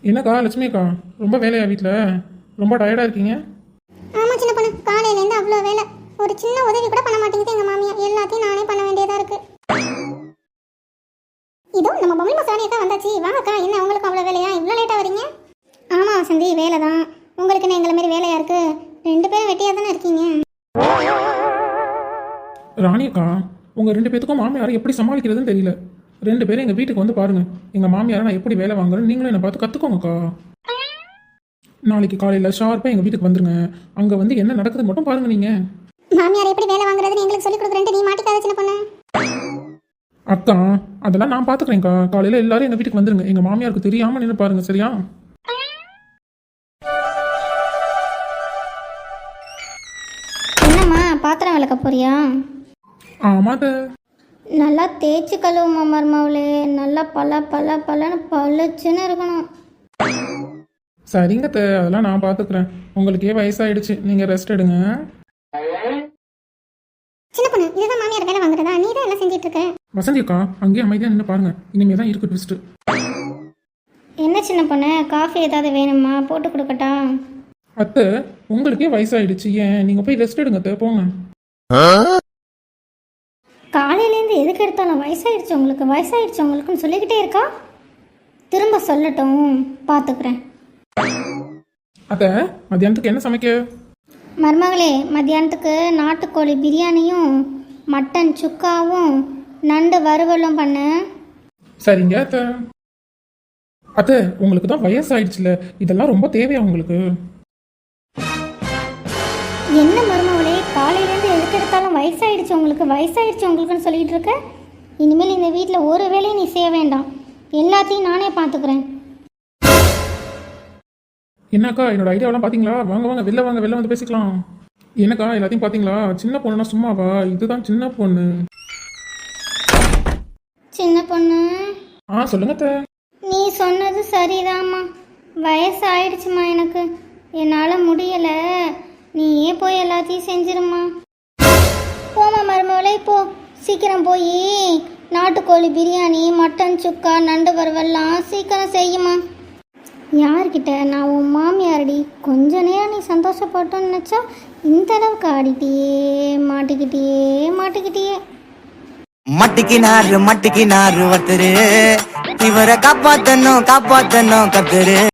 என்னக்கா லட்சுமி அக்கா, ரொம்ப வேலையா வீட்டில்? ரொம்ப டயர்டாக இருக்கீங்க? ஆமா சின்ன பொண்ணு, காலையிலேருந்து அவ்வளோ வேலை. ஒரு சின்ன உதவி கூட பண்ண மாட்டேங்குது எங்க மாமியார். எல்லாத்தையும் நானே பண்ண வேண்டியதா இருக்கு. இதோ நம்ம பொம்மி மசாலி அக்கா வந்தாச்சு. வாங்கக்கா. என்ன உங்களுக்கு அவ்வளோ வேலையா? இவ்வளோ லேட்டாக வரீங்க? ஆமா வசந்தி, வேலை தான். உங்களுக்கு என்ன எங்களை மாதிரி வேலையா இருக்கு? 2 பேரும் வெட்டியாக தானே இருக்கீங்க. ராணி அக்கா, உங்கள் 2 பேத்துக்கும் மாமியாரை எப்படி சமாளிக்கிறதுன்னு தெரியல. 2 பேரும் எங்கள் வீட்டுக்கு வந்து பாருங்கள். எங்கள் மாமியாரை நான் எப்படி வேலை வாங்குறேன்னு நீங்களும் என்னை பார்த்து கற்றுக்கோங்கக்கா. நாளைக்கு காலையில் ஷார்ப்பாக எங்கள் வீட்டுக்கு வந்துருங்க. அங்கே வந்து என்ன நடக்குது மட்டும் பாருங்கள் நீங்கள். மாமியார் எப்படி வேலை வாங்குறதுன்னு எங்களுக்கு சொல்லி கொடுக்குறேன்ட்டு நீ மாட்டிக்காத சின்ன பொண்ணு. அக்கா, அதெல்லாம் நான் பார்த்துக்கிறேன்க்கா. காலையில் எல்லாரும் எங்கள் வீட்டுக்கு வந்துருங்க. எங்கள் மாமியாருக்கு தெரியாமல் நின்று பாருங்க, சரியா? என்னம்மா பாத்திரம் விளக்க போறியா? ஆமாத. நல்லா தேய்ச்சி கழுவுமா மருமவளே. நல்லா பல்லன்னு பளிச்சுன்னு இருக்கணும். சரிங்க அதெல்லாம் நான் பார்த்துக்கிறேன். உங்களுக்கே வயசாயிடுச்சு, நீங்கள் ரெஸ்ட் எடுங்க. சின்ன பொண்ணு, இதுதான் மாமியார் வேலை வாங்குறதா? நீ தான் எல்லாம் செஞ்சிட்டு இருக்க. வசந்தி அக்கா, அங்கேயே அமைதியாக நின்று பாருங்க. இனிமே தான் இருக்கு ட்விஸ்ட். என்ன சின்ன பொண்ணு, காஃபி ஏதாவது வேணுமா? போட்டு கொடுக்கட்டா? அத்தை, உங்களுக்கே வயசாயிடுச்சு, ஏன் நீங்கள் போய் ரெஸ்ட் எடுங்க அத்தை, போங்க. காலையிலேருந்து எதுக்கு எடுத்தாலும் வயசாயிடுச்சு உங்களுக்குன்னு சொல்லிக்கிட்டே இருக்கா. திரும்ப சொல்லட்டும், பார்த்துக்கிறேன். அத்தை, மத்தியானத்துக்கு என்ன சமைக்க? மருமகளே, மத்தியானத்துக்கு நாட்டுக்கோழி பிரியாணியும் மட்டன் சுக்காவும் நண்டு வறுவலும் பண்ணு. சரிங்க அத்தை. அத்தை, உங்களுக்கு தான் வயசாயிடுச்சுல, இதெல்லாம் ரொம்ப தேவையா உங்களுக்கு? என்ன மருமகளே, காலையிலேருந்து எதுக்கு எடுத்தாலும் வயசாயிடுச்சு உங்களுக்குன்னு சொல்லிட்டு இருக்க. இனிமேல் இந்த வீட்டில் ஒரு வேலையும் நீ செய்ய வேண்டாம். எல்லாத்தையும் நானே பார்த்துக்கிறேன். என்னக்கா, என்னோட ஐடியாவெல்லாம் பார்த்தீங்களா? வாங்க வெளில வந்து பேசிக்கலாம். என்னக்கா, எல்லாத்தையும் பார்த்தீங்களா? சின்ன பொண்ணுனா சும்மாவா? இதுதான் சின்ன பொண்ணு. சின்ன பொண்ணு, சொல்லுங்க அத்தை. நீ சொன்னது சரிதாம்மா. வயசாயிடுச்சுமா எனக்கு. என்னால் முடியலை. நீயே போய் எல்லாத்தையும் செஞ்சிருமா. போமா மருமகளே, போ. சீக்கிரம் போய் நாட்டுக்கோழி பிரியாணி மட்டன் சுக்கா நண்டு வறுவல்லாம் சீக்கிரம் செய்யுமா. யார்கிட்ட? நான் உன் மாமியாரடி. கொஞ்ச நேரம் நீ சந்தோஷப்பட்டோன்னு நினச்சா இந்த அளவுக்கு ஆடிட்டியே மாட்டிக்கிட்டியே. மட்டிக்கினாரு ஒருத்தரு, இவரை காப்பாத்தணும் கத்துரு.